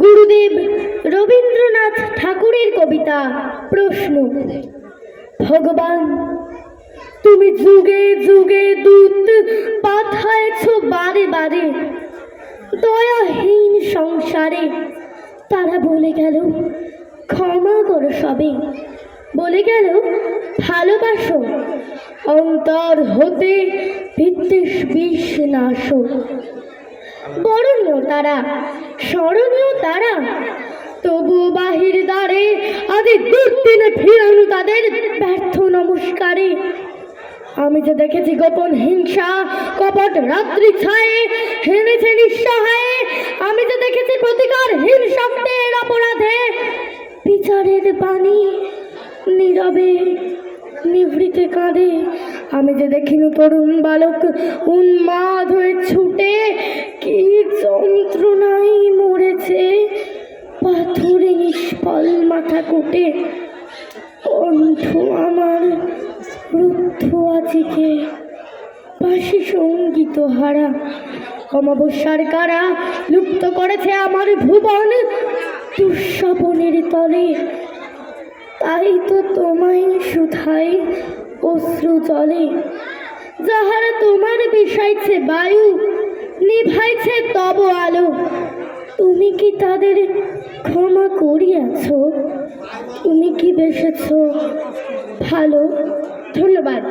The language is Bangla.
গুরুদেব রবীন্দ্রনাথ ঠাকুরের কবিতা। প্রশ্ন: ভগবান, তুমি যুগে যুগে দূত পাঠাইছ বারে বারে দয়াহীন সংসারে। তারা বলে গেল ক্ষমা করো সবে, বলে গেল ভালোবাসো, অন্তর হতে বিদ্বেষ বিষ নাশ। বরণীয় তারা, স্মরণীয় তারা, তবু বাহির দ্বারে আদি দুর্দিনে ফিরানো তাদের ব্যর্থ নমস্কারে। আমি যে দেখেছি গোপন হিংসা কপট রাত্রি ছায়ে হেনেছে নিঃসহায়ে। আমি যে দেখেছি প্রতিকারহীন শব্দের অপরাধে বিচারের বাণী নীরবে নিভৃতে কাঁদে। আমি যে দেখিনি তরুণ বালক উন্মাদ হয়ে ছুটে কি যন্ত্রণায় মরেছে পাথরে নিষ্ফল মাথা কুটে। কণ্ঠ আমার রুদ্ধ আজকে বাসি সঙ্গীত হারা। অমাবস্যার কারা লুপ্ত করেছে আমার ভুবন দুঃস্বপনের তলে। তাই তো তোমায় শুধাই অশ্রু জলে, যাহারা তোমার বিষাইছে বায়ু নিভাইছে তব আলো। তুমি কি তাদের ক্ষমা করিয়াছ? তুমি কি বেসেছ ভালো? ধন্যবাদ।